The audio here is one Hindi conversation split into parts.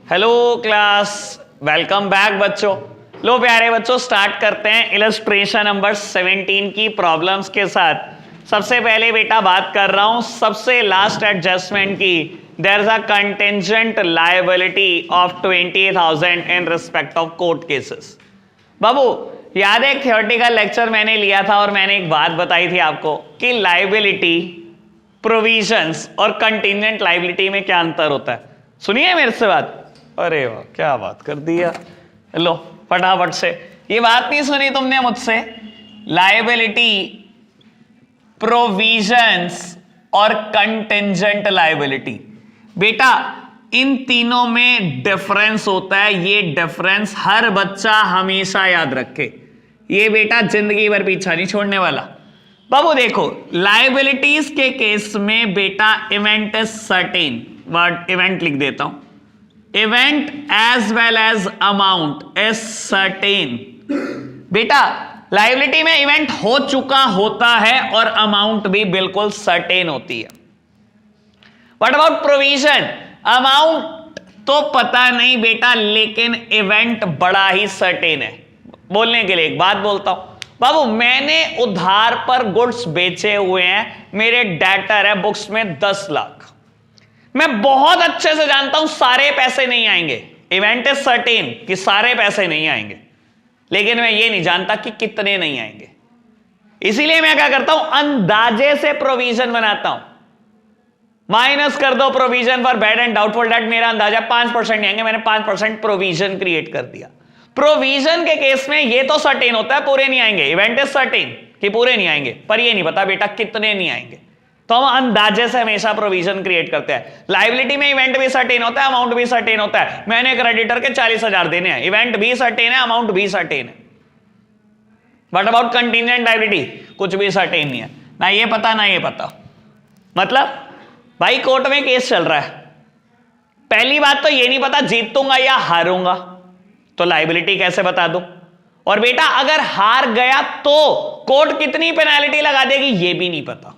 हेलो क्लास, वेलकम बैक बच्चों। लो प्यारे बच्चों, स्टार्ट करते हैं इलस्ट्रेशन नंबर 17 की प्रॉब्लम्स के साथ। सबसे पहले बेटा बात कर रहा हूं सबसे लास्ट एडजस्टमेंट की। There is a contingent liability of 20,000 in respect of court cases. बाबू याद है एक थियोरेटिकल लेक्चर मैंने लिया था और मैंने एक बात बताई थी आपको कि लायबिलिटी, प्रोविजंस और कंटिंजेंट लायबिलिटी में क्या अंतर होता है। सुनिए मेरे से बात। अरे वाह, क्या बात कर दिया। लो फटाफट से, ये बात नहीं सुनी तुमने मुझसे? लायबिलिटी, प्रोविजंस और कंटिंजेंट लायबिलिटी। बेटा इन तीनों में डिफरेंस होता है। ये डिफरेंस हर बच्चा हमेशा याद रखे। ये बेटा जिंदगी भर पीछा नहीं छोड़ने वाला। बाबू देखो, लायबिलिटीज के केस में बेटा event is certain. Word event लिख देता हूं। Event as well as amount is certain. बेटा लायबिलिटी में इवेंट हो चुका होता है और अमाउंट भी बिल्कुल सर्टेन होती है। What about provision? अमाउंट तो पता नहीं बेटा, लेकिन इवेंट बड़ा ही सर्टेन है। बोलने के लिए एक बात बोलता हूं बाबू, मैंने उधार पर गुड्स बेचे हुए हैं, मेरे डेटर है बुक्स में 10 लाख। मैं बहुत अच्छे से जानता हूं सारे पैसे नहीं आएंगे। इवेंट इज सर्टेन कि सारे पैसे नहीं आएंगे, लेकिन मैं ये नहीं जानता कि कितने नहीं आएंगे। इसीलिए मैं क्या करता हूं, अंदाजे से प्रोविजन बनाता हूं। माइनस कर दो provision for bad and doubtful debt, मेरा अंदाजा 5% नहीं आएंगे, मैंने 5% प्रोविजन क्रिएट कर दिया। प्रोविजन के केस में ये तो सर्टेन होता है पूरे नहीं आएंगे। इवेंट इज सर्टेन कि पूरे नहीं आएंगे, पर ये नहीं पता बेटा कितने नहीं आएंगे, तो हम अंदाजे से हमेशा प्रोविजन क्रिएट करते हैं। लायबिलिटी में इवेंट भी सर्टेन होता है, अमाउंट भी सर्टेन होता है। मैंने क्रेडिटर के 40,000 देने हैं, इवेंट भी सर्टेन है, अमाउंट भी सर्टेन है। What about contingent liability? कुछ भी सर्टेन नहीं है, ना ये पता ना ये पता। मतलब भाई कोर्ट में केस चल रहा है, पहली बात तो ये नहीं पता जीतूंगा या हारूंगा, तो लायबिलिटी कैसे बता दूं? और बेटा अगर हार गया तो कोर्ट कितनी पेनल्टी लगा देगी ये भी नहीं पता।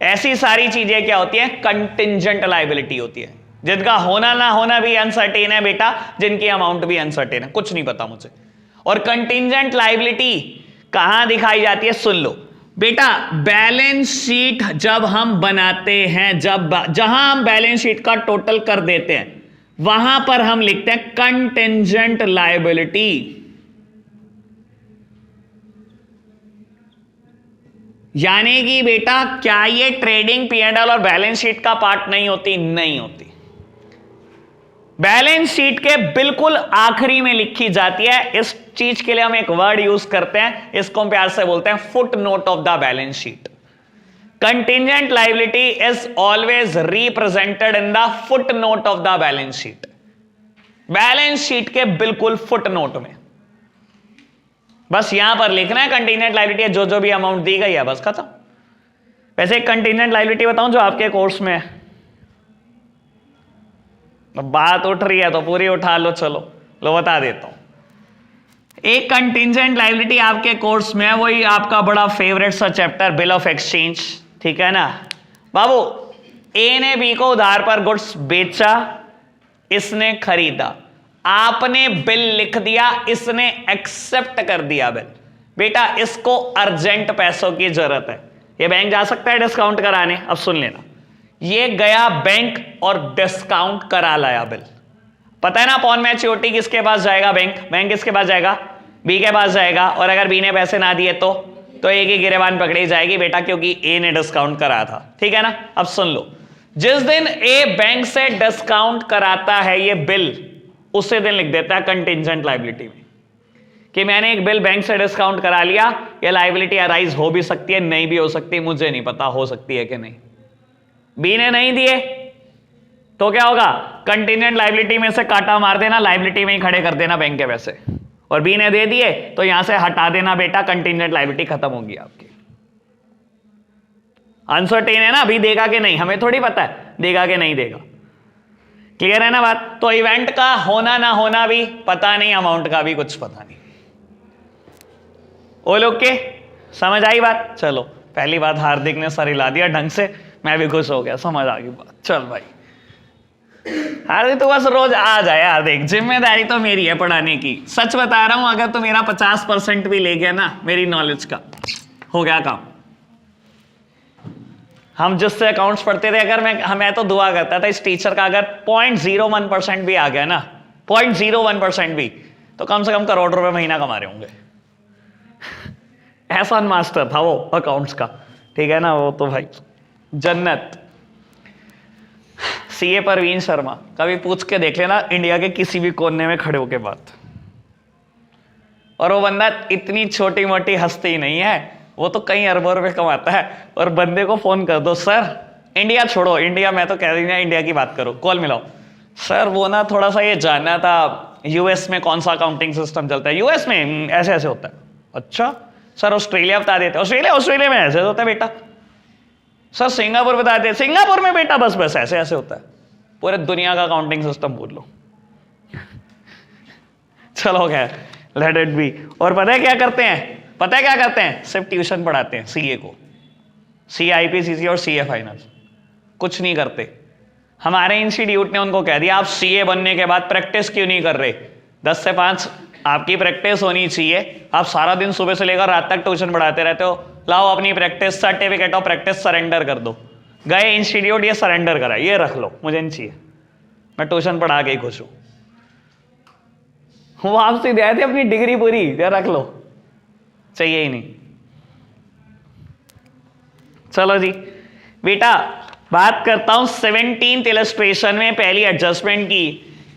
ऐसी सारी चीजें क्या होती हैं? कंटिंजेंट लायबिलिटी होती है, जिनका होना ना होना भी अनसर्टेन है बेटा, जिनकी अमाउंट भी अनसर्टेन है, कुछ नहीं पता मुझे। और कंटिंजेंट लायबिलिटी कहां दिखाई जाती है? सुन लो बेटा, बैलेंस शीट जब हम बनाते हैं, जहां हम बैलेंस शीट का टोटल कर देते हैं, वहां पर हम लिखते हैं कंटिंजेंट लायबिलिटी। यानी कि बेटा क्या ये ट्रेडिंग, P&L और बैलेंस शीट का पार्ट नहीं होती? नहीं होती। बैलेंस शीट के बिल्कुल आखिरी में लिखी जाती है। इस चीज के लिए हम एक वर्ड यूज करते हैं, इसको हम प्यार से बोलते हैं foot note of the balance sheet. Contingent liability is always represented in the foot note of the balance sheet. Balance sheet के बिल्कुल फुट नोट में बस यहां पर लिखना है कंटिंजेंट लायबिलिटी, जो भी अमाउंट दी गई है बस खत्म। वैसे एक कंटिंजेंट लायबिलिटी बताऊं जो आपके कोर्स में है, बात उठ रही है तो पूरी उठा लो। चलो लो बता देता हूं। एक कंटिंजेंट लायबिलिटी आपके कोर्स में है, वही आपका बड़ा फेवरेट सा चैप्टर बिल ऑफ एक्सचेंज, ठीक है ना बाबू? ए ने बी को उधार पर गुड्स बेचा, इसने खरीदा, आपने बिल लिख दिया, इसने एक्सेप्ट कर दिया बिल। बेटा इसको अर्जेंट पैसों की जरूरत है, ये बैंक जा सकता है डिस्काउंट कराने। अब सुन लेना, ये गया बैंक और डिस्काउंट करा लाया बिल। पता है ना अपॉन मैच्योरिटी किसके पास जाएगा? बैंक किसके पास जाएगा? बी के पास जाएगा। और अगर बी ने पैसे ना दिए तो ए की गिरेबान पकड़ी जाएगी बेटा, क्योंकि ए ने डिस्काउंट करा था, ठीक है ना? अब सुन लो, जिस दिन ए बैंक से डिस्काउंट कराता है ये बिल, उसी दिन लिख देता है कंटिंजेंट लायबिलिटी में कि मैंने एक बिल बैंक से डिस्काउंट करा लिया। ये लायबिलिटी अराइज हो भी सकती है, नहीं भी हो सकती, मुझे नहीं पता हो सकती है कि नहीं। बी ने नहीं दिए तो क्या होगा? कंटिंजेंट लायबिलिटी में से काटा मार देना, लायबिलिटी में ही खड़े कर देना बैंक के पैसे। और बी ने दे दिए तो यहां से हटा देना बेटा, कंटिंजेंट लायबिलिटी खत्म होगी आपकी। अनसर्टेन है ना, अभी देगा कि नहीं हमें थोड़ी पता है, देगा कि नहीं देगा। क्लियर है ना बात? तो इवेंट का होना ना होना भी पता नहीं, अमाउंट का भी कुछ पता नहीं। ओ लोग के समझ आई बात? चलो पहली बात हार्दिक ने सर हिला दिया ढंग से, मैं भी खुश हो गया, समझ आ गई बात। चल भाई अरे तो बस रोज आ जाए यार, देख जिम्मेदारी तो मेरी है पढ़ाने की। सच बता रहा हूं, अगर तो मेरा 50% भी ले गया ना मेरी नॉलेज का, हो गया काम। हम जिससे अकाउंट्स पढ़ते थे, अगर मैं तो दुआ करता था इस टीचर का अगर 0.01% भी आ गया ना, 0.01% भी, तो कम से कम करोड़ रुपए महीना कमा रहे होंगे। ऐसा मास्टर था वो अकाउंट्स का, ठीक है ना, वो तो भाई जन्नत। सीए परवीन शर्मा, कभी पूछ के देख लेना इंडिया के किसी भी कोने में खड़े होके बात। और वो बंदा इतनी छोटी मोटी हस्ती नहीं है, वो तो कई अरबों रुपए कमाता है। और बंदे को फोन कर दो, सर इंडिया छोड़ो, इंडिया मैं तो कह रही हूँ इंडिया की बात करो, कॉल मिलाओ। सर वो ना थोड़ा सा ये जानना था यूएस में कौन सा अकाउंटिंग सिस्टम चलता है, यूएस में ऐसे ऐसे होता है। अच्छा सर ऑस्ट्रेलिया बता देते, ऑस्ट्रेलिया में ऐसे होता है बेटा। सर सिंगापुर बता देते, सिंगापुर में बेटा बस ऐसे ऐसे होता है। पूरे दुनिया का अकाउंटिंग सिस्टम बोल लो। चलो खैर, लेट इट बी। और पता है क्या करते हैं, सिर्फ ट्यूशन पढ़ाते हैं सीए को, CIPCC और CA फाइनल, कुछ नहीं करते। हमारे इंस्टीट्यूट ने उनको कह दिया आप सीए बनने के बाद प्रैक्टिस क्यों नहीं कर रहे, 10 से 5 आपकी प्रैक्टिस होनी चाहिए। आप सारा दिन सुबह से लेकर रात तक ट्यूशन पढ़ाते रहते हो, लाओ अपनी practice certificate of practice surrender कर दो। गए इंस्टीट्यूट, ये सरेंडर करा, ये रख लो, मुझे नहीं चाहिए, मैं ट्यूशन पढ़ा के ही खुश हूं। वो आपसे दे थे अपनी डिग्री पूरी, ये रख लो, चाहिए ही नहीं। चलो जी बेटा, बात करता हूं 17th इलस्ट्रेशन में पहली एडजस्टमेंट की।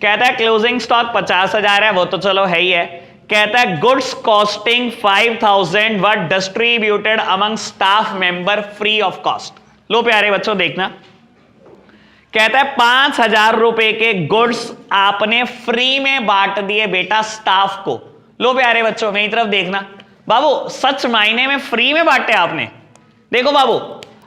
कहता है क्लोजिंग स्टॉक 50,000 है, वो तो चलो है ही है। कहता है goods costing 5,000 were distributed among staff member free of cost. लो प्यारे बच्चों देखना, कहता है 5,000 रुपए के गुड्स आपने फ्री में बांट दिए बेटा स्टाफ को। लो प्यारे बच्चों मेरी तरफ देखना, बाबू सच मायने में फ्री में बांटे आपने। देखो बाबू,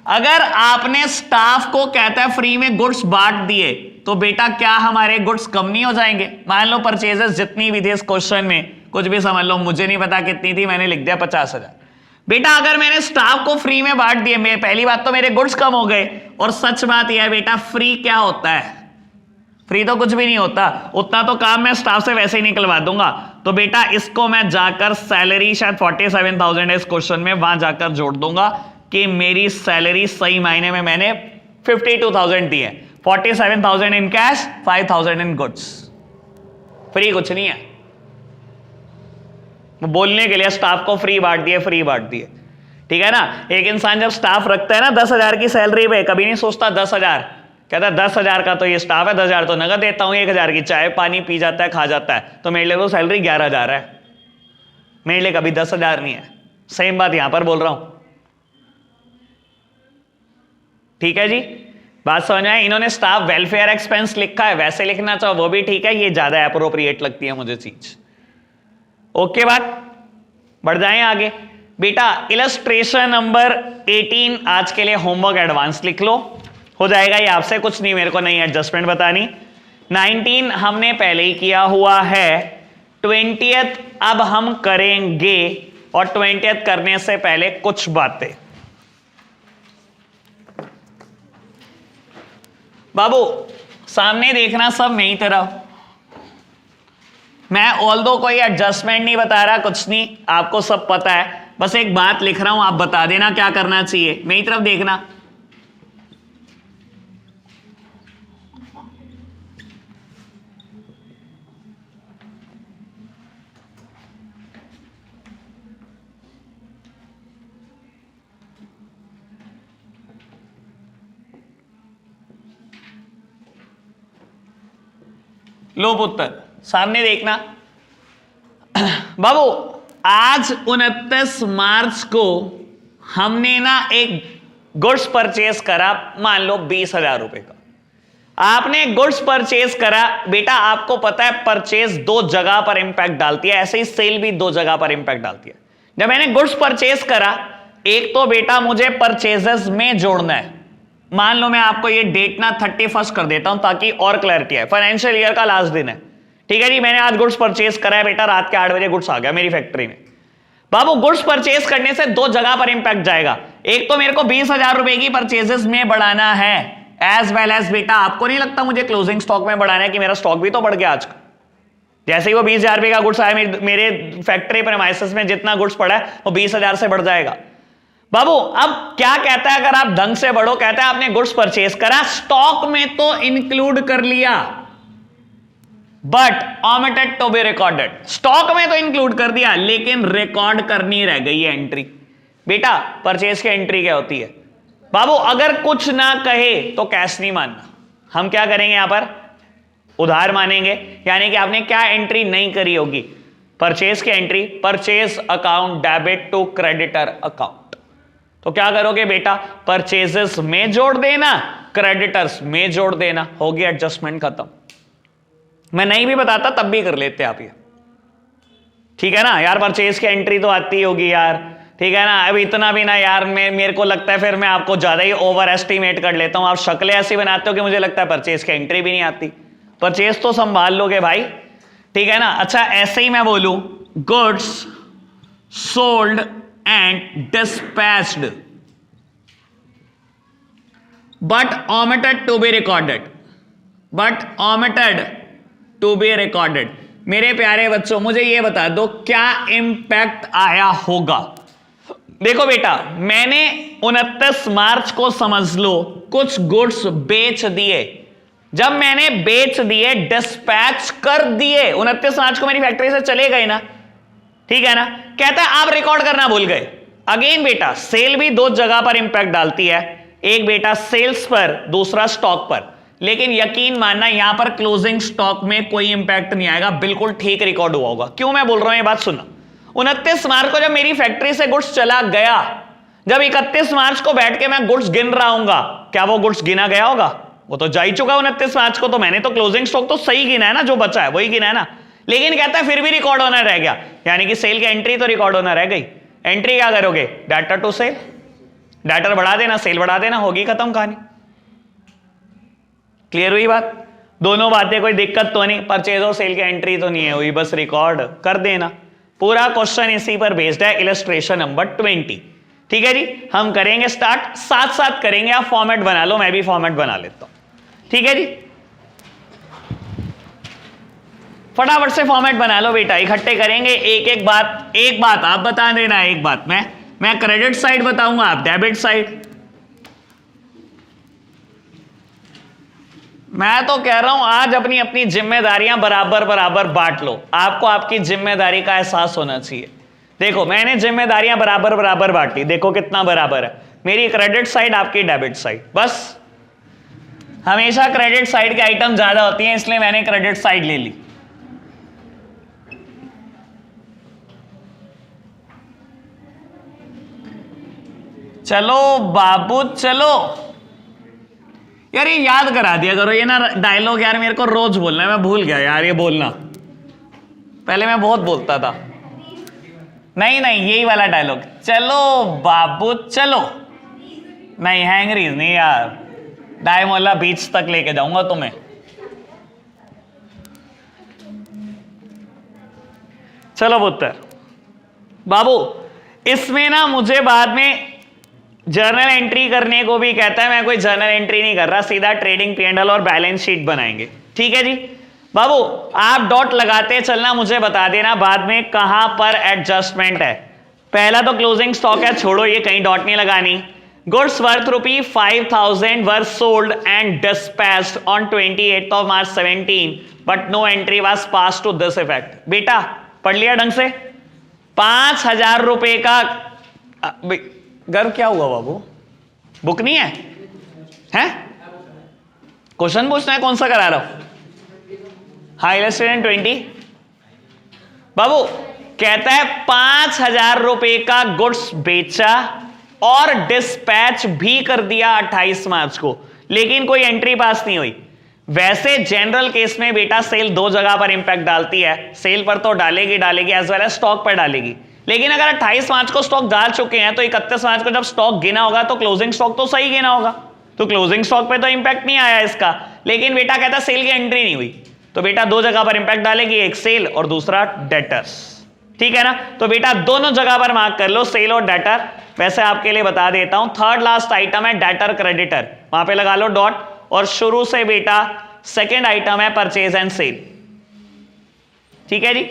अगर आपने स्टाफ को कहता है फ्री में गुड्स बांट दिए, तो बेटा क्या हमारे गुड्स कम नहीं हो जाएंगे? मान लो परचेजेस जितनी भी थी इस क्वेश्चन में, कुछ भी समझ लो, मुझे नहीं पता कितनी थी, मैंने लिख दिया 50,000। बेटा अगर मैंने स्टाफ को फ्री में बांट दिए, मैं पहली बात तो मेरे गुड्स कम हो गए, और सच बात यह है बेटा फ्री क्या होता है? फ्री तो कुछ भी नहीं होता, उतना तो काम मैं स्टाफ से वैसे ही निकलवा दूंगा। तो बेटा इसको मैं जाकर सैलरी शायद 47,000 है इस क्वेश्चन में, वहां जाकर जोड़ दूंगा कि मेरी सैलरी सही मायने में मैंने 52,000 दी है। 47,000 in cash, 5,000 in goods. Free कुछ नहीं है, बोलने के लिए स्टाफ को फ्री बांट दिए, फ्री बांट दिए, ठीक है ना। एक इंसान जब स्टाफ रखता है ना 10,000 की सैलरी पे, कभी नहीं सोचता 10,000, कहता है 10,000 का तो ये स्टाफ है, 10,000 तो नगद देता हूं, 1,000 की चाय पानी पी जाता है, खा जाता है, तो मेरे लिए तो सैलरी 11,000 है, मेरे लिए कभी 10,000 नहीं है। सेम बात यहां पर बोल रहा हूं, ठीक है जी, बात समझ में? इन्होंने स्टाफ वेलफेयर एक्सपेंस लिखा है, वैसे लिखना चाहो वो भी ठीक है, ये ज्यादा एप्रोप्रिएट लगती है मुझे चीज। ओके बात, बढ़ जाएं आगे बेटा। इलस्ट्रेशन नंबर 18 आज के लिए होमवर्क एडवांस लिख लो, हो जाएगा ये आपसे, कुछ नहीं मेरे को नई एडजस्टमेंट बतानी। 19 हमने पहले ही किया हुआ है, 20th अब हम करेंगे, और 20th करने से पहले कुछ बातें। बाबू सामने देखना सब मेरी तरफ, मैं ऑल्दो कोई एडजस्टमेंट नहीं बता रहा, कुछ नहीं, आपको सब पता है, बस एक बात लिख रहा हूं, आप बता देना क्या करना चाहिए। मेरी तरफ देखना, लो पुत्र सामने देखना। बाबू आज 29 मार्च को हमने ना एक गुड्स परचेज करा, मान लो 20,000 रुपए का। आपने गुड्स परचेज करा बेटा, आपको पता है परचेज 2 जगह पर इंपैक्ट डालती है, ऐसे ही सेल भी 2 जगह पर इंपैक्ट डालती है। जब मैंने गुड्स परचेज करा, एक तो बेटा मुझे परचेजेस में जोड़ना है, मान लो मैं आपको ये डेट ना 31 कर देता हूं ताकि और क्लैरिटी है, फाइनेंशियल ईयर का लास्ट दिन है, ठीक है जी। मैंने आज गुड्स परचेज करा है बेटा, रात के 8 बजे गुड्स आ गया मेरी फैक्ट्री में। बाबू गुड्स परचेज करने से 2 जगह पर इंपैक्ट जाएगा, एक तो मेरे को 20,000 रुपए की परचेजेस में बढ़ाना है, एज वेल एज बेटा आपको नहीं लगता मुझे क्लोजिंग स्टॉक में बढ़ाना है कि मेरा स्टॉक भी तो बढ़ गया आज का। जैसे ही वो 20,000 रुपए का गुड्स आया मेरे फैक्ट्री प्रेमाइसेस में जितना गुड्स पड़ा है वो 20,000 से बढ़ जाएगा। बाबू अब क्या कहता है, अगर आप ढंग से बढ़ो, कहता है आपने गुड्स परचेज करा, स्टॉक में तो इंक्लूड कर लिया but omitted to be recorded, stock में तो इंक्लूड कर दिया लेकिन रिकॉर्ड करनी रह गई है एंट्री। बेटा परचेज की एंट्री क्या होती है बाबू, अगर कुछ ना कहे तो कैश नहीं मानना। हम क्या करेंगे यहां पर, उधार मानेंगे, यानी कि आपने क्या एंट्री नहीं करी होगी, परचेज की entry, purchase account debit to creditor account. तो क्या करोगे बेटा, परचेजेस में जोड़ देना, क्रेडिटर्स में जोड़ देना, होगी एडजस्टमेंट खत्म। मैं नहीं भी बताता तब भी कर लेते आप ये, ठीक है ना यार। परचेज की एंट्री तो आती होगी यार, ठीक है ना। अब इतना भी ना यार, मेरे को लगता है फिर मैं आपको ज्यादा ही ओवर एस्टिमेट कर लेता हूं। आप शक्लें ऐसी बनाते हो कि मुझे लगता है परचेज की एंट्री भी नहीं आती। परचेज तो संभाल लोगे भाई, ठीक है ना। अच्छा ऐसे ही मैं बोलूं, goods sold and dispatched but omitted to be recorded, but omitted to be recorded. मेरे प्यारे बच्चों मुझे यह बता दो क्या इंपैक्ट आया होगा। देखो बेटा, मैंने 29 मार्च को समझ लो कुछ गुड्स बेच दिए, जब मैंने बेच दिए डिस्पैच कर दिए, 29 मार्च को मेरी फैक्ट्री से चले गए ना, ठीक है ना। कहता है आप रिकॉर्ड करना भूल गए। अगेन बेटा सेल भी दो जगह पर इंपैक्ट डालती है, एक बेटा सेल्स पर, दूसरा स्टॉक पर। लेकिन यकीन मानना यहां पर क्लोजिंग स्टॉक में कोई इंपैक्ट नहीं आएगा, बिल्कुल ठीक रिकॉर्ड हुआ होगा। क्यों मैं बोल रहा हूं ये बात सुनना, 29 मार्च को जब मेरी फैक्ट्री से गुड्स चला गया, जब 31 मार्च को बैठ के मैं गुड्स गिन रहा हूंगा, क्या वो गुड्स गिना गया होगा? वो तो जा ही चुका 29 मार्च को, तो मैंने तो क्लोजिंग स्टॉक तो सही गिना है ना, जो बचा है वही गिना है ना। लेकिन कहता है फिर भी रिकॉर्ड होना रह गया, यानी कि सेल की एंट्री तो रिकॉर्ड होना रह गई। एंट्री क्या करोगे, डेटर टू सेल, डेटर बढ़ा देना, सेल बढ़ा देना, होगी खत्म कहानी। क्लियर हुई बात? दोनों बातें कोई दिक्कत तो नहीं, परचेज और सेल की एंट्री तो नहीं है हुई, बस रिकॉर्ड कर देना। पूरा क्वेश्चन इसी पर बेस्ड है, इलस्ट्रेशन नंबर 20। ठीक है जी, हम करेंगे स्टार्ट, साथ साथ करेंगे। आप फॉर्मेट बना लो, मैं भी फॉर्मेट बना लेता हूं। ठीक है जी, फटाफट से फॉर्मेट बना लो बेटा, इकट्ठे करेंगे। एक बात आप बता देना, एक बात मैं क्रेडिट साइड बताऊंगा, आप डेबिट साइड। मैं तो कह रहा हूं आज अपनी अपनी जिम्मेदारियां बराबर बराबर बांट लो। आपको आपकी जिम्मेदारी का एहसास होना चाहिए। देखो मैंने जिम्मेदारियां बराबर बराबर बांटी, देखो कितना बराबर है। मेरी क्रेडिट साइड, आपकी डेबिट साइड। बस हमेशा क्रेडिट साइड के आइटम ज्यादा होती हैं, इसलिए मैंने क्रेडिट साइड ले ली। चलो बाबू चलो यार, ये याद करा दिया करो ये ना डायलॉग यार, मेरे को रोज बोलना है, मैं भूल गया यार ये बोलना। पहले मैं बहुत बोलता था। नहीं यही वाला डायलॉग, चलो बाबू चलो। नहीं हैंगरीज नहीं यार, डायमोला बीच तक लेके जाऊंगा तुम्हें। चलो पुत्र बाबू, इसमें ना मुझे बाद में जर्नल एंट्री करने को भी कहता है, मैं कोई जर्नल एंट्री नहीं कर रहा, सीधा ट्रेडिंग P&L और बैलेंस शीट बनाएंगे। ठीक है जी बाबू, आप डॉट लगाते चलना, मुझे बता देना बाद में कहां पर एडजस्टमेंट है। पहला तो क्लोजिंग स्टॉक है, छोड़ो ये, कहीं डॉट नहीं लगानी। Goods worth ₹5,000 were sold and dispatched on 28th of March 17 but no entry was passed to this effect. बेटा पढ़ लिया ढंग से? 5,000 रुपए का गर्व क्या हुआ बाबू, बुक नहीं है? हैं? क्वेश्चन पूछना है, कौन सा करा रहा हूं? हाँ इलस्ट्रेशन 20 बाबू कहता है 5,000 रुपए का गुड्स बेचा और डिस्पैच भी कर दिया 28 मार्च को, लेकिन कोई एंट्री पास नहीं हुई। वैसे जनरल केस में बेटा सेल दो जगह पर इंपैक्ट डालती है, सेल पर तो डालेगी एज वेल एज स्टॉक पर डालेगी। लेकिन अगर 28 मार्च को स्टॉक डाल चुके हैं तो 31 मार्च को जब स्टॉक गिना होगा तो क्लोजिंग स्टॉक तो सही गिना होगा, तो क्लोजिंग स्टॉक पे तो इंपैक्ट नहीं आया इसका। लेकिन बेटा कहता सेल की एंट्री नहीं हुई, तो बेटा दो जगह पर इंपैक्ट डालेगी, एक सेल और दूसरा डेटर्स। ठीक है ना, तो बेटा दोनों जगह पर मार्क कर लो, सेल और डेटर। वैसे आपके लिए बता देता हूं, थर्ड लास्ट आइटम है डेटर क्रेडिटर, वहां पे लगा लो डॉट। और शुरू से बेटा सेकेंड आइटम है परचेज एंड सेल, ठीक है जी।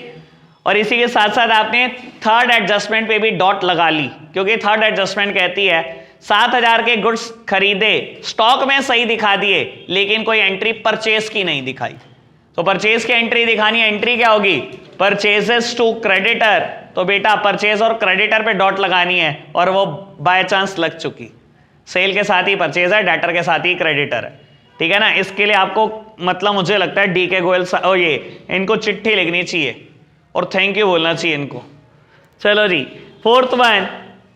और इसी के साथ साथ आपने थर्ड एडजस्टमेंट पे भी डॉट लगा ली, क्योंकि थर्ड एडजस्टमेंट कहती है 7,000 के गुड्स खरीदे, स्टॉक में सही दिखा दिए लेकिन कोई एंट्री परचेज की नहीं दिखाई, तो परचेज की एंट्री दिखानी है। एंट्री क्या होगी? परचेजेस टू क्रेडिटर, तो बेटा परचेज और क्रेडिटर पे डॉट लगानी है और वो बाय चांस लग चुकी। सेल के साथ ही परचेज है, डेटर के साथ ही क्रेडिटर है, ठीक है ना। इसके लिए आपको मतलब मुझे लगता है डी के गोयल ये इनको चिट्ठी लिखनी चाहिए और थैंक यू बोलना चाहिए इनको। चलो जी, fourth one,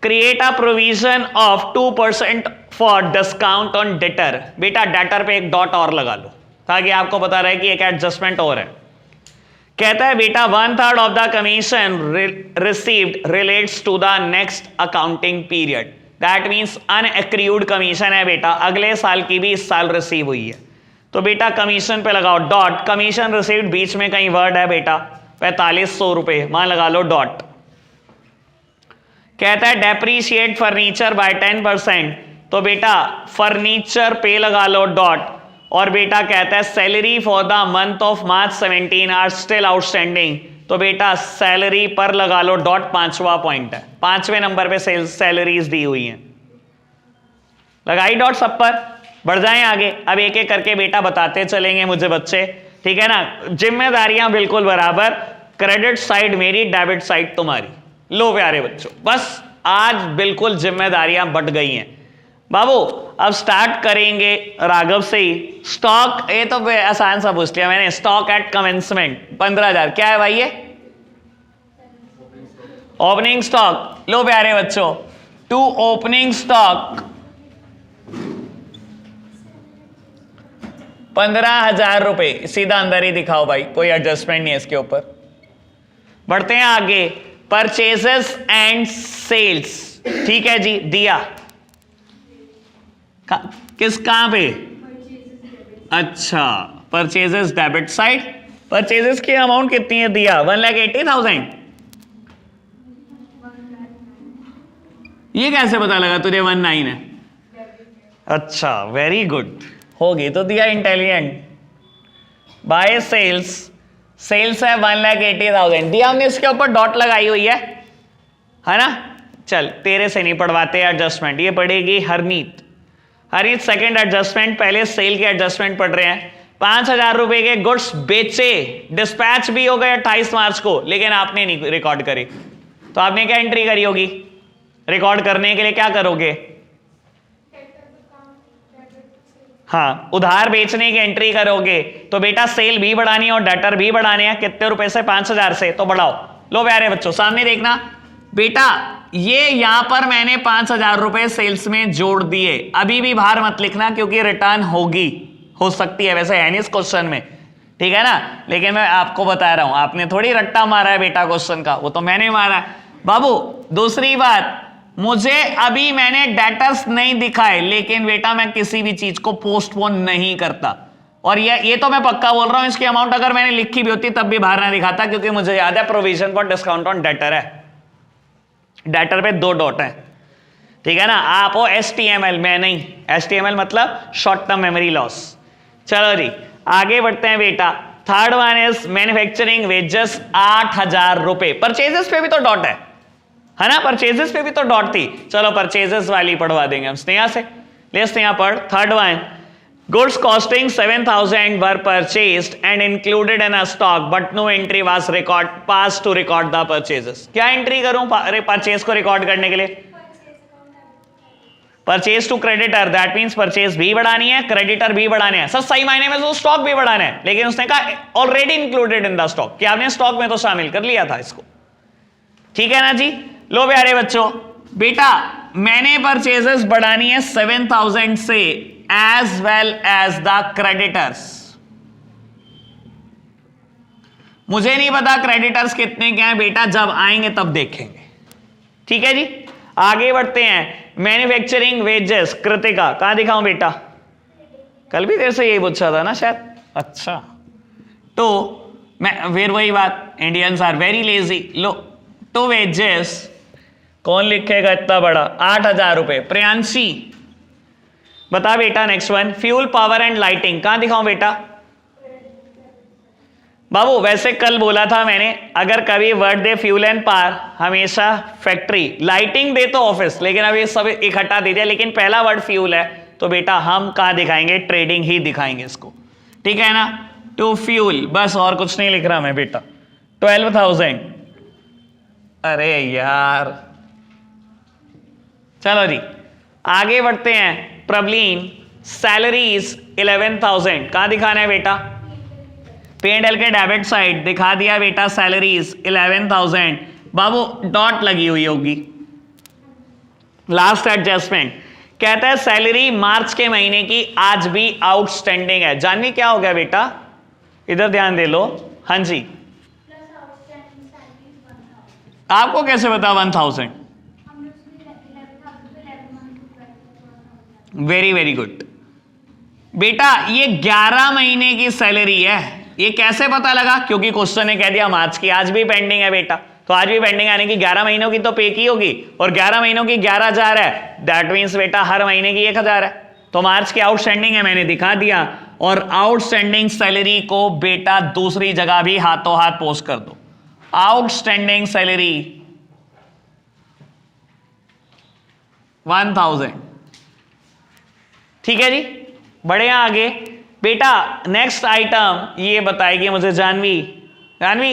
create a provision of 2% for discount on debtor. बेटा डेटर पे एक डॉट और लगा लो ताकि आपको पता रहे कि एक एडजस्टमेंट और है। कहता है बेटा 1/3 of the commission received relates to the next accounting period, that means unaccrued commission है बेटा, अगले साल की भी इस साल रिसीव हुई है। तो बेटा कमीशन पे लगाओ डॉट, कमीशन रिसीव्ड बीच में कहीं वर्ड है बेटा 4500 रुपए, वहां लगा लो डॉट। कहता है डेप्रीशिएट फर्नीचर बाय 10%, तो बेटा फर्नीचर पे लगा लो डॉट। और बेटा कहता है salary for the month of March 17 are still outstanding, तो बेटा सैलरी पर लगा लो डॉट, 5वां पॉइंट है, 5वें नंबर पे सैलरीज दी हुई हैं, लगाई डॉट सब पर। बढ़ जाएं आगे, अब एक एक करके बेटा बताते चलेंगे मुझे बच्चे, ठीक है ना। जिम्मेदारियां बिल्कुल बराबर, क्रेडिट साइड मेरी, डेबिट साइड तुम्हारी। लो प्यारे बच्चों, बस आज बिल्कुल जिम्मेदारियां बट गई हैं बाबू। अब स्टार्ट करेंगे राघव से ही। स्टॉक, ये तो आसान सा पूछ लिया मैंने, स्टॉक एट कमेंसमेंट 15,000, क्या है भाई ये? Opening stock. लो प्यारे बच्चों, टू ओपनिंग स्टॉक 15,000 रुपए, सीधा अंदर ही दिखाओ भाई, कोई एडजस्टमेंट नहीं है इसके ऊपर। बढ़ते हैं आगे, परचेजेस एंड सेल्स, ठीक है जी, दिया किस कहां पे? अच्छा, परचेजेस डेबिट साइड। परचेजेस की अमाउंट कितनी है? दिया 1,80,000। ये कैसे पता लगा तुझे 19 है? अच्छा वेरी गुड, होगी तो दिया इंटेलिजेंट। बाय सेल्स, सेल्स है 1,80,000, दिया हमने इसके ऊपर डॉट लगाई हुई है ना। चल तेरे से नहीं पढ़वाते एडजस्टमेंट, ये पढ़ेगी हरनीत। हरनीत सेकंड एडजस्टमेंट, पहले सेल के एडजस्टमेंट पढ़ रहे हैं। 5,000 रुपए के गुड्स बेचे, डिस्पैच भी हो गए 28 मार्च को, लेकिन आपने नहीं रिकॉर्ड करी, तो आपने क्या एंट्री करी होगी? रिकॉर्ड करने के लिए क्या करोगे? हाँ, उधार बेचने की एंट्री करोगे, तो बेटा सेल भी बढ़ानी है और डेटर भी बढ़ाने हैं। कितने रुपए से? 5,000 से, तो बढ़ाओ। लो प्यारे बच्चों सामने देखना बेटा, ये यहां पर मैंने 5,000 रुपए सेल्स में जोड़ दिए। अभी भी बाहर मत लिखना क्योंकि रिटर्न होगी, हो सकती है, वैसे है नहीं इस क्वेश्चन में, ठीक है ना, लेकिन मैं आपको बता रहा हूं। आपने थोड़ी रट्टा मारा है बेटा क्वेश्चन का, वो तो मैंने मारा है बाबू। दूसरी बात, मुझे अभी मैंने डेटर्स नहीं दिखाए, लेकिन बेटा मैं किसी भी चीज को पोस्टपोन नहीं करता। और ये तो मैं पक्का बोल रहा हूं, इसकी अमाउंट अगर मैंने लिखी भी होती तब भी बाहर ना दिखाता, क्योंकि मुझे याद है provision for discount on debtor है, डेटर पे 2 डॉट है, ठीक है ना। आप हो HTML, मैं नहीं। HTML मतलब शॉर्ट टर्म मेमोरी लॉस। चलो जी आगे बढ़ते हैं बेटा। Third one is manufacturing wages 8,000 रुपए। परचेजेस पे भी तो डॉट है ना, परचेजेस पे भी तो डॉट थी। चलो परचेजेस वाली पढ़वा देंगे हम स्नेहा से। ले स्नेहा पढ़। Third one, goods costing 7,000 were purchased and included in a stock but no entry was passed to record the purchases। क्या एंट्री करूं परचेज को रिकॉर्ड करने के लिए? Purchase to creditor, that means purchase भी बढ़ानी है, क्रेडिटर भी बढ़ाने हैं। सर सही मायने में तो स्टॉक भी बढ़ाना है, लेकिन उसने कहा already included in the stock, कि आपने स्टॉक में तो शामिल कर लिया था इसको, ठीक है ना जी। लो प्यारे बच्चों, बेटा मैंने परचेजेस बढ़ानी है 7,000 से as well as the creditors। मुझे नहीं पता क्रेडिटर्स कितने क्या है बेटा, जब आएंगे तब देखेंगे, ठीक है जी। आगे बढ़ते हैं। मैन्युफैक्चरिंग वेजेस, कृतिका कहां दिखाऊं बेटा? कल भी देर से यही पूछा था ना शायद। अच्छा, तो मैं फिर वही बात, इंडियंस आर वेरी लेजी। लो, टू वेजेस कौन लिखेगा इतना बड़ा? 8,000 रुपए। प्रियांशी बता बेटा next one, fuel power and lighting कहां दिखाऊं बेटा? बाबू वैसे कल बोला था मैंने, अगर कभी word they fuel and power हमेशा फैक्ट्री, लाइटिंग दे तो ऑफिस, लेकिन अभी सब इकट्ठा दे दिया, लेकिन पहला वर्ड फ्यूल है तो बेटा हम कहां दिखाएंगे? ट्रेडिंग ही दिखाएंगे इसको, ठीक है ना? टू फ्यूल, बस और कुछ नहीं लिख रहा मैं बेटा। 12,000, अरे यार चलो जी आगे बढ़ते हैं। प्रबलीन सैलरीज 11,000 कहां दिखाना है बेटा? P&L के डेबिट साइड दिखा दिया बेटा, सैलरीज 11,000। बाबू डॉट लगी हुई होगी, लास्ट एडजस्टमेंट कहता है सैलरी मार्च के महीने की आज भी आउटस्टैंडिंग है। जानवी क्या हो गया बेटा? इधर ध्यान दे लो। हाँ जी, आपको कैसे बता 1,000? वेरी वेरी गुड बेटा, ये 11 महीने की सैलरी है। ये कैसे पता लगा? क्योंकि क्वेश्चन ने कह दिया मार्च की आज भी पेंडिंग है बेटा, तो आज भी पेंडिंग यानी कि 11 महीनों की तो पे की होगी, और 11 महीनों की 11,000 है, दैट मीन्स बेटा हर महीने की 1,000 है, तो मार्च की आउटस्टैंडिंग है, मैंने दिखा दिया। और आउटस्टैंडिंग सैलरी को बेटा दूसरी जगह भी हाथों हाथ पोस्ट कर दो, आउटस्टैंडिंग सैलरी 1,000, ठीक है जी। बढ़े आगे बेटा, नेक्स्ट आइटम ये बताएगी मुझे जानवी। जानवी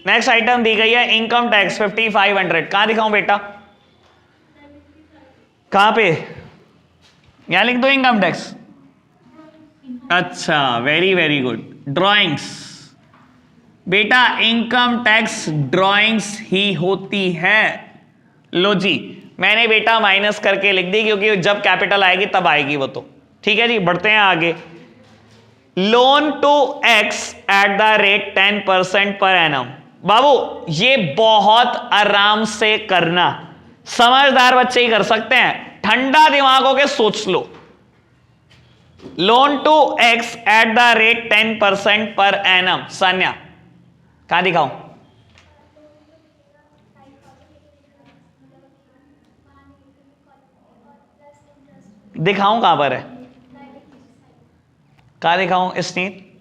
नेक्स्ट आइटम दी गई है इनकम टैक्स 5,500, कहां दिखाऊं बेटा? कहां पे? यहां लिख दो इनकम टैक्स। अच्छा वेरी वेरी गुड, ड्राइंग्स बेटा, इनकम टैक्स ड्राइंग्स ही होती है। लो जी मैंने बेटा माइनस करके लिख दी, क्योंकि जब कैपिटल आएगी तब आएगी वो तो, ठीक है जी। बढ़ते हैं आगे। Loan to X at the rate 10% per annum. बाबू ये बहुत आराम से करना, समझदार बच्चे ही कर सकते हैं, ठंडा दिमाग होके सोच लो। Loan to X at the rate 10% per annum, Sanya कहां दिखाऊं? दिखाऊं कहां पर है? कहां दिखाऊं? स्नीत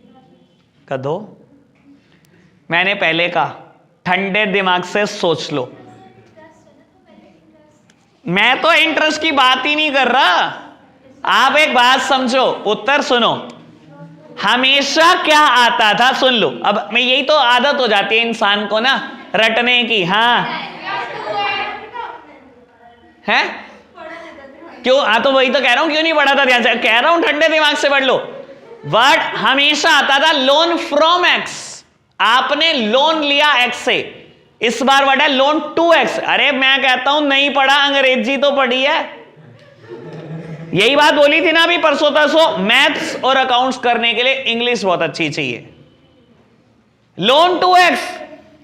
का दो, मैंने पहले कहा ठंडे दिमाग से सोच लो। मैं तो इंटरेस्ट की बात ही नहीं कर रहा, आप एक बात समझो, उत्तर सुनो। हमेशा क्या आता था? सुन लो, अब मैं यही तो आदत हो जाती है इंसान को ना रटने की। हाँ है क्यों? तो वही तो कह रहा हूं, क्यों नहीं पढ़ा था ध्यान से? कह रहा हूं ठंडे दिमाग से पढ़ लो। वर्ड हमेशा आता था लोन फ्रॉम एक्स, आपने लोन लिया एक्स से, इस बार वर्ड है लोन टू एक्स। अरे मैं कहता हूं नहीं पढ़ा, अंग्रेजी तो पढ़ी है। यही बात बोली थी ना अभी परसों तरसों, मैथ्स और अकाउंट्स करने के लिए इंग्लिश बहुत अच्छी चाहिए। लोन टू एक्स,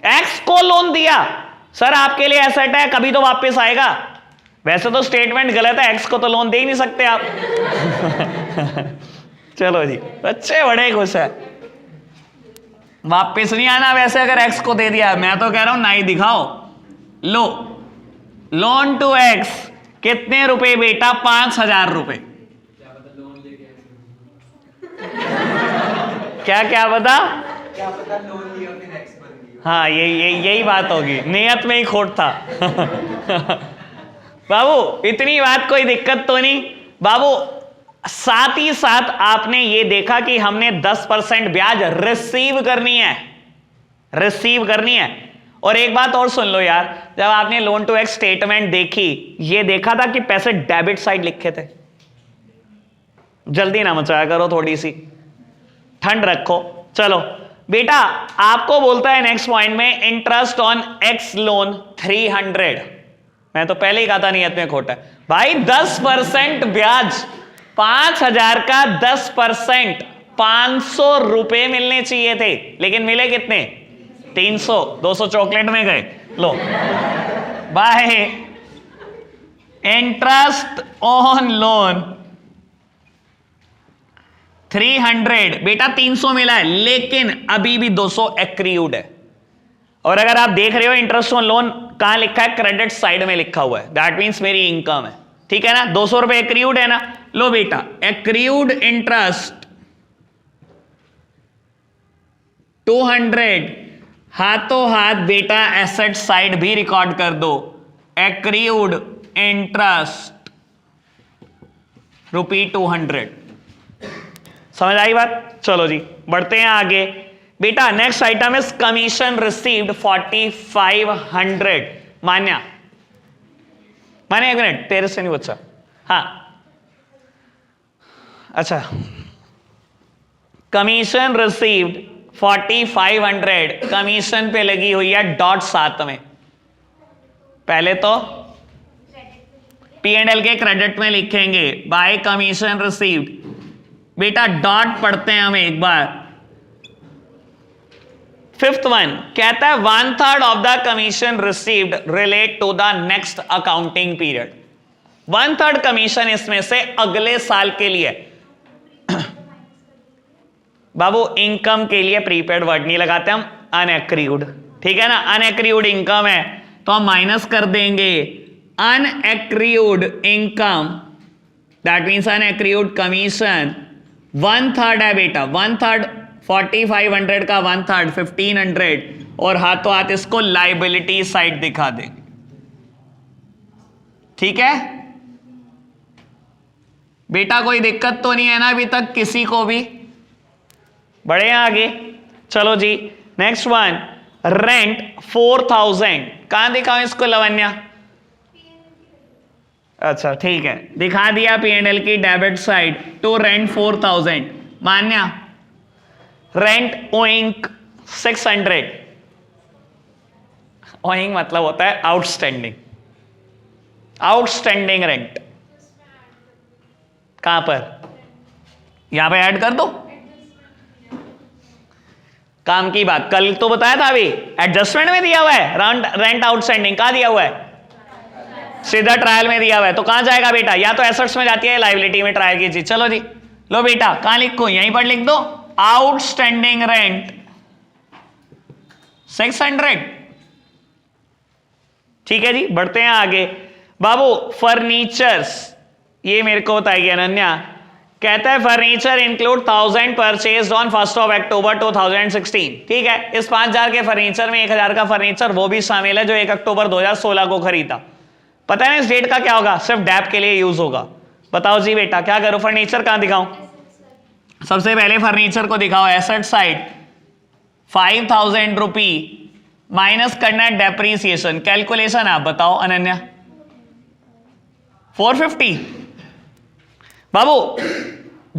एक्स को लोन दिया, सर आपके लिए एसेट है, कभी तो वापस आएगा। वैसे तो स्टेटमेंट गलत है, एक्स को तो लोन दे ही नहीं सकते आप। चलो जी बच्चे बड़े खुश है, वापस नहीं आना वैसे अगर एक्स को दे दिया। मैं तो कह रहा हूं ना ही दिखाओ। लो लोन टू एक्स कितने रुपए बेटा? 5,000 रुपए। क्या क्या बता? क्या पता लोन लिया फिर एक्स बन गई। हाँ यही बात होगी, नियत में ही खोट था। बाबू इतनी बात कोई दिक्कत तो नहीं बाबू। साथ ही साथ आपने ये देखा कि हमने 10% ब्याज रिसीव करनी है। और एक बात और सुन लो यार, जब आपने लोन टू एक्स स्टेटमेंट देखी, ये देखा था कि पैसे डेबिट साइड लिखे थे। जल्दी ना मचाया करो, थोड़ी सी ठंड रखो। चलो बेटा आपको बोलता है नेक्स्ट पॉइंट में इंटरेस्ट ऑन एक्स लोन 300। मैं तो पहले ही कहा था नियत में खोटा है भाई। 10% ब्याज, 5,000 का 10%, 500 रुपए मिलने चाहिए थे, लेकिन मिले कितने? 300। 200 चॉकलेट में गए। लो बाय इंटरेस्ट ऑन लोन 300 बेटा 300 मिला है, लेकिन अभी भी 200 एक्रीड है। और अगर आप देख रहे हो इंटरेस्ट ऑन लोन कहां लिखा है? क्रेडिट साइड में लिखा हुआ है, दैट मीन्स मेरी इनकम है। ठीक है ना, 200 रुपए एक्रीड है ना। लो बेटा, एक्रीड इंटरेस्ट 200, हाथों हाथ बेटा एसेट साइड भी रिकॉर्ड कर दो, एक्रीड इंटरेस्ट ₹200। समझ आई बात? चलो जी बढ़ते हैं आगे। बेटा next item is commission received 4500। मान्या एक मिनट, तेरे से नहीं बच्चा। हाँ अच्छा, कमीशन रिसीव्ड 4500, कमीशन पे लगी हुई है डॉट साथ में। पहले तो P&L के क्रेडिट में लिखेंगे बाय कमीशन रिसीव्ड। बेटा डॉट पढ़ते हैं हम एक बार। फिफ्थ वन कहता है 1/3 of the commission received relate to the next accounting period. 1/3 commission इसमें से अगले साल के लिए। बाबू इनकम के लिए प्रीपेड वर्ड नहीं लगाते हम, अनएक्रीड, ठीक है ना। अनएक्रीड इनकम है तो हम माइनस कर देंगे अनएक्रीड इनकम, दैट मीन्स अनएक्रीड कमीशन 1/3 है बेटा। 1/3 4500 का 1/3 1500, और हाथों हाथ इसको लाइबिलिटी साइड दिखा देंगे, ठीक है बेटा। कोई दिक्कत तो नहीं है ना अभी तक किसी को भी? बढ़े आगे, चलो जी नेक्स्ट वन, रेंट 4000। कहां दिखाओ इसको लवन्या? अच्छा ठीक है, दिखा दिया P&L की debit side to rent 4000। Manya rent owing 600। Owing मतलब होता है आउटस्टैंडिंग, आउटस्टैंडिंग रेंट। कहां पर? यहां पे ऐड कर दो। काम की बात कल तो बताया था, अभी एडजस्टमेंट में दिया हुआ है रेंट आउटस्टैंडिंग। कहां दिया हुआ है? सीधा ट्रायल में दिया हुआ है। तो कहां जाएगा बेटा? या तो एसेट्स में जाती है, लायबिलिटी में ट्रायल की चीज। चलो जी लो बेटा, कहां लिखो? यहीं पर लिख दो आउटस्टैंडिंग रेंट 600। ठीक है जी बढ़ते हैं आगे। बाबू फर्नीचर्स, ये मेरे को बताइए अनन्या। कहता है फर्नीचर इंक्लूड 1000 परचेज ऑन 1 अक्टूबर 2016। ठीक है, इस 5000 के फर्नीचर में 1000 का फर्नीचर वो भी शामिल है जो 1 अक्टूबर 2016 को खरीदा। पता है ना इस डेट का क्या होगा? सिर्फ डैप के लिए यूज होगा। बताओ जी बेटा क्या करो? फर्नीचर कहां दिखाऊं? सबसे पहले फर्नीचर को दिखाओ एसेट साइड। 5000 रुपी माइनस करना है डेप्रीसिएशन। कैलकुलेशन आप बताओ अनन्या। 450। बाबू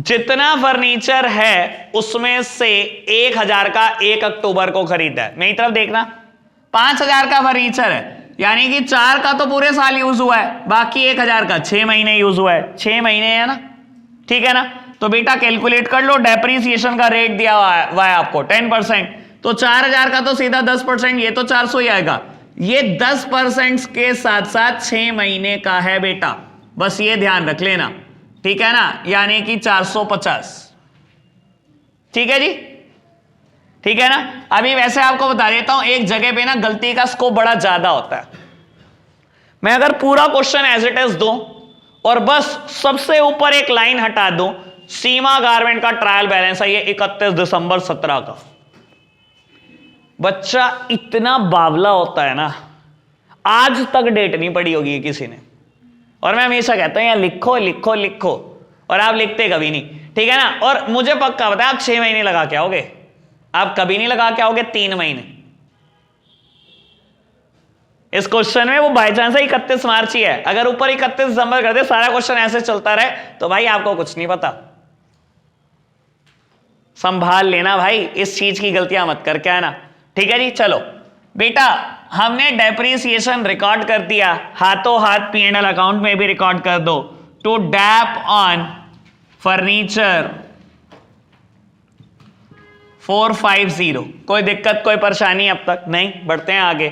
जितना फर्नीचर है उसमें से 1000 का 1 अक्टूबर को खरीदा है। मेरी तरफ देखना, 5000 का फर्नीचर है, यानी कि 4 का तो पूरे साल यूज हुआ है, बाकी 1000 का 6 महीने यूज हुआ है। 6 महीने है ना, ठीक है ना। तो बेटा कैलकुलेट कर लो, डेप्रीसिएशन का रेट दिया हुआ है आपको 10%। तो 4000 का तो सीधा 10%, ये तो 400 ही आएगा। ये 10% के साथ साथ 6 महीने का है बेटा, बस ये ध्यान रख लेना, ठीक है ना। यानी कि 450। ठीक है जी, ठीक है ना। अभी वैसे आपको बता देता हूं, एक जगह पे ना गलती का स्कोप बड़ा ज्यादा होता है। मैं अगर पूरा क्वेश्चन एज इट इज दूं और बस सबसे ऊपर एक लाइन हटा दूं, सीमा गारमेंट का ट्रायल बैलेंस है ये 31 दिसंबर 17 का। बच्चा इतना बावला होता है ना, आज तक डेट नहीं पड़ी होगी किसी ने। और मैं हमेशा कहता हूं यार लिखो लिखो लिखो, और आप लिखते कभी नहीं, ठीक है ना। और मुझे पक्का पता है आप 6 महीने लगा के आओगे, आप कभी नहीं लगा के आओगे 3 महीने। इस क्वेश्चन में वो बाई चांस 31 मार्च ही है, अगर ऊपर 31 दिसंबर कर दे, सारा क्वेश्चन ऐसे चलता रहे, तो भाई आपको कुछ नहीं पता। संभाल लेना भाई, इस चीज की गलतियां मत करके आना, ठीक है जी। चलो बेटा हमने डेप्रीसिएशन रिकॉर्ड कर दिया, हाथों हाथ P&L अकाउंट में भी रिकॉर्ड कर दो। To dep on furniture 450। कोई दिक्कत कोई परेशानी अब तक नहीं? बढ़ते हैं आगे।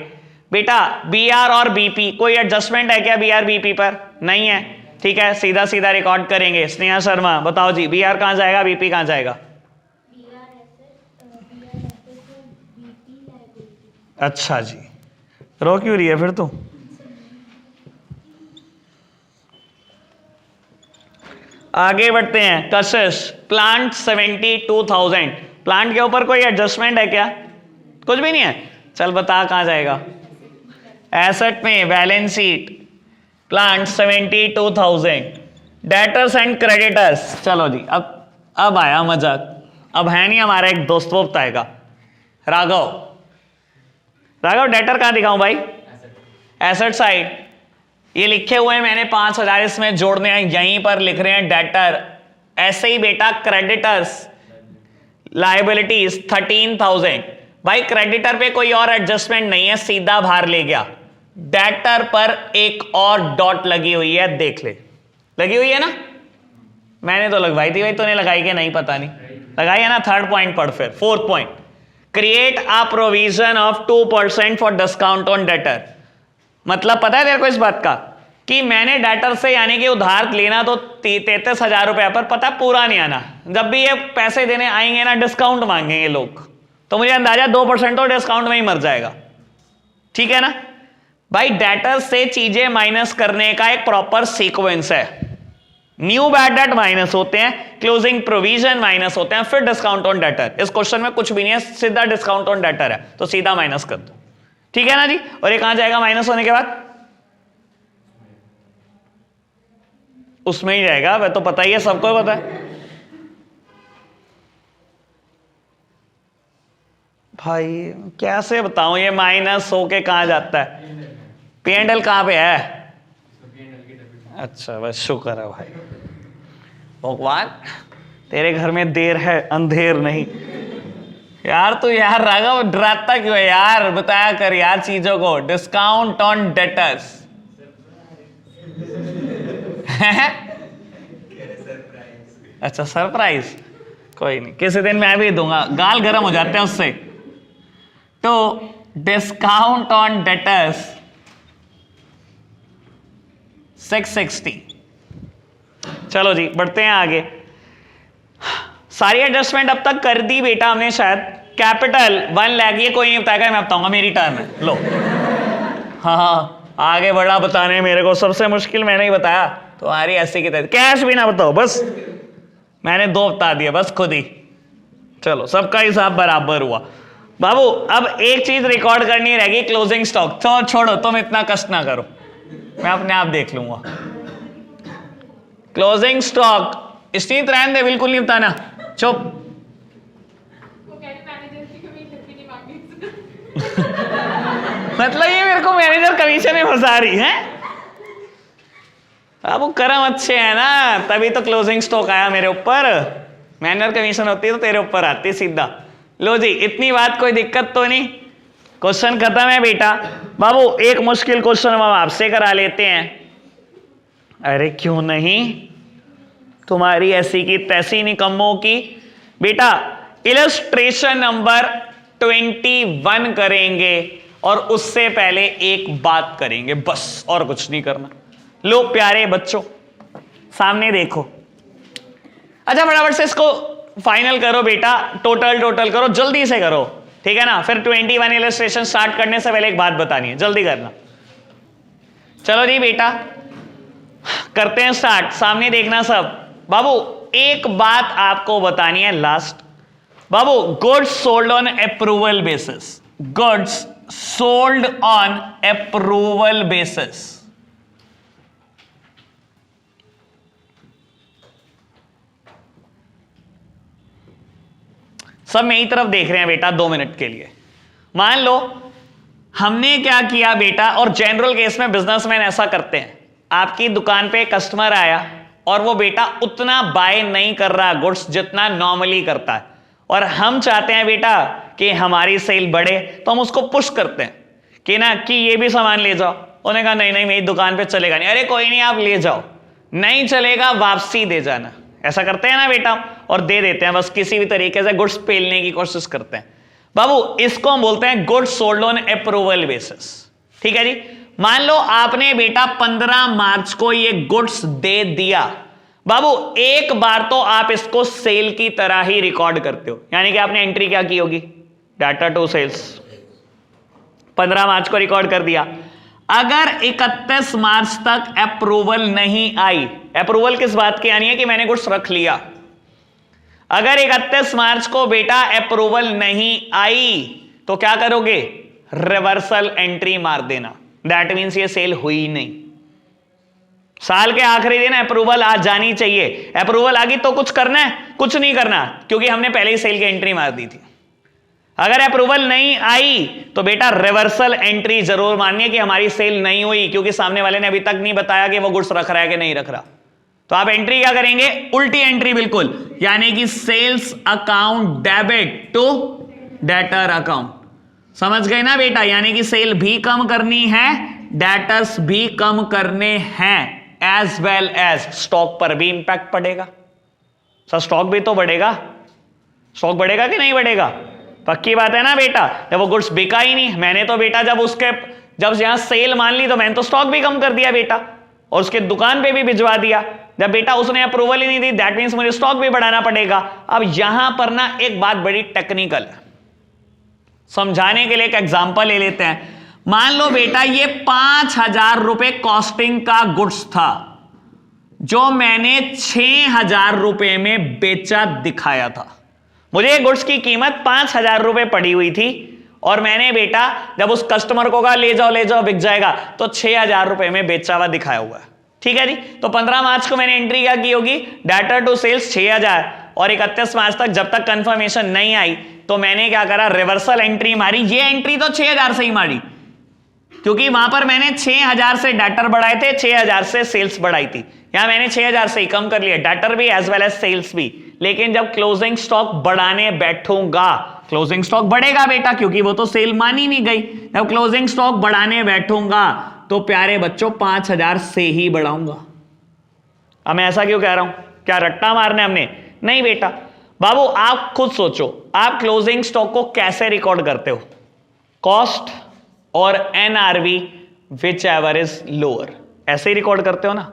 बेटा BR और BP कोई एडजस्टमेंट है क्या? BR BP पर नहीं है, ठीक है, सीधा सीधा रिकॉर्ड करेंगे। स्नेहा शर्मा बताओ जी, BR कहां जाएगा, BP कहां जाएगा? अच्छा जी, रो क्यों रही है फिर तो? आगे बढ़ते हैं। कशिश, प्लांट 72,000। प्लांट के ऊपर कोई एडजस्टमेंट है क्या? कुछ भी नहीं है। चल बता कहां जाएगा? एसेट में balance sheet, plant 72,000। Debtors and creditors, चलो जी अब आया मजाक। अब है नहीं हमारा एक दोस्त, वो बताएगा। राघव डेटर कहां दिखाऊं भाई? Asset side. ये लिखे हुए हैं मैंने 5,000 इसमें जोड़ने हैं, यहीं पर लिख रहे हैं डेटर। ऐसे ही बेटा क्रेडिटर्स, लायबिलिटीज 13,000। भाई क्रेडिटर पे कोई और एडजस्टमेंट नहीं है, सीधा बाहर ले गया। डेटर पर एक और डॉट लगी हुई है, देख ले। लगी हुई है ना? मैंने तो लगवाई थी भाई, तूने लगाई कि नहीं पता नहीं। लगाई है ना? थर्ड पॉइंट पढ़ फिर। Fourth point, create a provision of 2% for discount on debtor. मतलब पता है तेरे को इस बात का कि मैंने डेटर से यानी कि उधार लेना तो 33,000 रुपए, पर पता पूरा नहीं आना। जब भी ये पैसे देने आएंगे ना, डिस्काउंट मांगेंगे लोग, तो मुझे अंदाजा 2% तो डिस्काउंट में ही मर जाएगा। ठीक है ना भाई? डेटर से चीजें माइनस करने का एक प्रॉपर सीक्वेंस है। न्यू बैड डेट माइनस होते हैं, क्लोजिंग प्रोविजन माइनस होते हैं, फिर डिस्काउंट ऑन डेटर। इस क्वेश्चन में कुछ भी नहीं है, सीधा डिस्काउंट ऑन डेटर है, तो सीधा माइनस कर दो। ठीक है ना जी? और ये कहां जाएगा माइनस होने के बाद? उसमें ही जाएगा। वह तो पता ही है, सबको पता है भाई। कैसे बताऊं ये माइनस होके कहां जाता है? P&L कहां पे है? अच्छा बस शुक्र है भाई, भगवान तेरे घर में देर है अंधेर नहीं। यार तू यार राघव डराता क्यों है यार? बताया कर यार चीजों को। डिस्काउंट ऑन डेटर्स अच्छा सरप्राइज, कोई नहीं, किसी दिन मैं भी दूंगा, गाल गर्म हो जाते हैं उससे। तो डिस्काउंट ऑन डेटर्स 660। चलो जी बढ़ते हैं आगे। सारी एडजस्टमेंट अब तक कर दी बेटा हमने शायद। कैपिटल 1 लाख, ये कोई नहीं बताएगा, मैं बताऊंगा, मेरी टर्न है। लो हाँ आगे बढ़ा बताने मेरे को, सबसे मुश्किल मैंने ही बताया। तुम्हारी ऐसी की तरह कैश भी ना बताओ, बस मैंने 2 बता दिए बस खुद ही। चलो सबका हिसाब बराबर हुआ। बाबू अब एक चीज रिकॉर्ड करनी रहेगी, क्लोजिंग स्टॉक। तो छोड़ो, तुम इतना कष्ट ना करो, मैं अपने आप देख लूंगा। क्लोजिंग स्टॉक स्थित रहने दे, बिल्कुल नहीं बताना, चुप। मतलब ये मेरे को मैनेजर कमीशन में फंसा रही है। अब वो कर्म अच्छे है ना, तभी तो क्लोजिंग स्टॉक आया मेरे ऊपर। मैनेजर कमीशन होती है तो तेरे ऊपर आती सीधा। लो जी इतनी बात, कोई दिक्कत तो नहीं। क्वेश्चन खत्म है बेटा। बाबू एक मुश्किल क्वेश्चन हम आपसे करा लेते हैं। अरे क्यों नहीं, तुम्हारी ऐसी की तैसी निकम्मों की। बेटा इलस्ट्रेशन नंबर 21 करेंगे और उससे पहले एक बात करेंगे, बस और कुछ नहीं करना। लो प्यारे बच्चों सामने देखो। अच्छा फटाफट से इसको फाइनल करो बेटा, टोटल करो, जल्दी से करो, ठीक है ना? फिर 21 इलस्ट्रेशन स्टार्ट करने से पहले एक बात बतानी है, जल्दी करना। चलो जी बेटा करते हैं स्टार्ट। सामने देखना सब। बाबू एक बात आपको बतानी है last. Babu goods sold on approval basis, goods sold on approval basis. सब मेरी तरफ देख रहे हैं बेटा 2 मिनट के लिए। मान लो हमने क्या किया बेटा, और जनरल केस में बिजनेसमैन ऐसा करते हैं, आपकी दुकान पे कस्टमर आया और वो बेटा उतना बाय नहीं कर रहा गुड्स जितना नॉर्मली करता है, और हम चाहते हैं बेटा कि हमारी सेल बढ़े, तो हम उसको पुश करते हैं कि ना कि ये भी सामान ले जाओ। उन्होंने कहा नहीं मेरी दुकान पे चलेगा नहीं। अरे कोई नहीं आप ले जाओ, नहीं चलेगा वापसी दे जाना। ऐसा करते हैं ना बेटा, और दे देते हैं, बस किसी भी तरीके से गुड्स पेलने की कोशिश करते हैं। बाबू इसको हम बोलते हैं goods sold on approval basis. ठीक है जी। मान लो आपने बेटा 15 मार्च को ये गुड्स दे दिया। बाबू एक बार तो आप इसको सेल की तरह ही रिकॉर्ड करते हो, यानी कि आपने एंट्री क्या की होगी, डाटा टू सेल्स, 15 मार्च को रिकॉर्ड कर दिया। अगर 31 मार्च तक अप्रूवल नहीं आई, अप्रूवल किस बात की आनी है कि मैंने गुड्स रख लिया, अगर 31 मार्च को बेटा अप्रूवल नहीं आई तो क्या करोगे, रिवर्सल एंट्री मार देना। दैट मीन्स ये सेल हुई नहीं। साल के आखिरी दिन अप्रूवल आ जानी चाहिए, अप्रूवल आ गई तो कुछ करना है, कुछ नहीं करना, क्योंकि हमने पहले ही सेल की एंट्री मार दी थी। अगर अप्रूवल नहीं आई तो बेटा रिवर्सल एंट्री जरूर माननी है कि हमारी सेल नहीं हुई, क्योंकि सामने वाले ने अभी तक नहीं बताया कि वो गुड्स रख रहा है कि नहीं रख रहा। तो आप एंट्री क्या करेंगे, उल्टी एंट्री बिल्कुल, यानी कि sales account debit to debtor account. समझ गए ना बेटा, यानी कि सेल भी कम करनी है, डेटर्स भी कम करने हैं, एज वेल एज स्टॉक पर भी इंपैक्ट पड़ेगा। सर स्टॉक भी तो बढ़ेगा, स्टॉक बढ़ेगा कि नहीं बढ़ेगा, पक्की बात है ना बेटा। जब वो गुड्स बिका ही नहीं, मैंने तो बेटा जब यहां सेल मान ली तो मैंने तो स्टॉक भी कम कर दिया बेटा, और उसके दुकान पे भी भिजवा दिया। जब बेटा उसने अप्रूवल ही नहीं दी, दैट मीन्स मुझे स्टॉक भी बढ़ाना पड़ेगा। अब यहां पर ना एक बात बड़ी टेक्निकल है, समझाने के लिए एक एग्जांपल ले लेते हैं। मान लो बेटा ये 5,000 रुपए कॉस्टिंग का गुड्स था, जो मैंने 6,000 रुपए में बेचा दिखाया था। मुझे गुड्स की कीमत 5,000 रुपए पड़ी हुई थी, और मैंने बेटा जब उस कस्टमर को कहा ले जाओ बिक जाएगा, तो 6,000 रुपए में बेचा हुआ दिखाया हुआ है। ठीक है जी। तो 15 मार्च को मैंने एंट्री क्या की होगी, डेटर टू सेल्स 6,000, और 31 मार्च तक जब तक कंफर्मेशन नहीं आई तो मैंने क्या करा, रिवर्सल एंट्री मारी। ये एंट्री तो 6,000 से ही मारी, क्योंकि वहां पर मैंने 6,000 से डेटर बढ़ाए थे, 6,000 से सेल्स बढ़ाई थी। यहां मैंने 6,000 से ही कम कर लिया, डेटर भी एज वेल एज सेल्स भी। लेकिन जब क्लोजिंग स्टॉक बढ़ाने बैठूंगा, क्लोजिंग स्टॉक बढ़ेगा बेटा, क्योंकि वो तो सेल मानी नहीं गई। जब क्लोजिंग स्टॉक बढ़ाने बैठूंगा तो प्यारे बच्चों 5,000 से ही बढ़ाऊंगा। अब मैं ऐसा क्यों कह रहा हूं, क्या रट्टा मारने हमने, नहीं बेटा। बाबू आप खुद सोचो, आप क्लोजिंग स्टॉक को कैसे रिकॉर्ड करते हो, कॉस्ट और NRV which ever is lower, ऐसे ही रिकॉर्ड करते हो ना,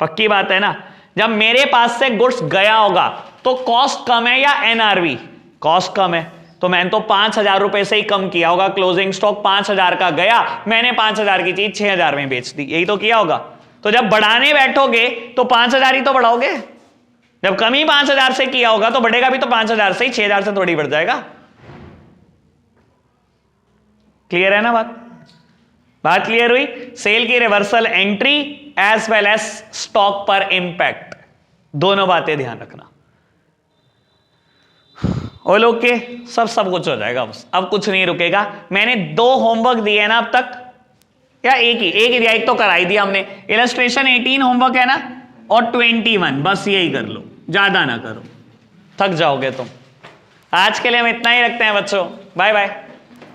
पक्की बात है ना। जब मेरे पास से गुड्स गया होगा तो कॉस्ट कम है या एनआरवी, कॉस्ट कम है, तो मैंने तो 5,000 रुपए से ही कम किया होगा। क्लोजिंग स्टॉक 5,000 का गया, मैंने 5,000 की चीज 6,000 में बेच दी, यही तो किया होगा। तो जब बढ़ाने बैठोगे तो 5,000 ही तो बढ़ाओगे, जब कम ही 5,000 से किया होगा तो बढ़ेगा भी तो 5,000 से ही, 6,000 से थोड़ी बढ़ जाएगा। क्लियर है ना बात क्लियर हुई। सेल की reversal entry as well as stock पर इंपैक्ट, दोनों बातें ध्यान रखना। ऑल ओके, सब कुछ हो जाएगा, अब कुछ नहीं रुकेगा। मैंने 2 होमवर्क दिए ना अब तक, या एक ही दिया, एक तो कराई दिया हमने। इलस्ट्रेशन 18 होमवर्क है ना, और 21, बस यही कर लो, ज्यादा ना करो, थक जाओगे तुम। आज के लिए हम इतना ही रखते हैं बच्चों, बाय बाय।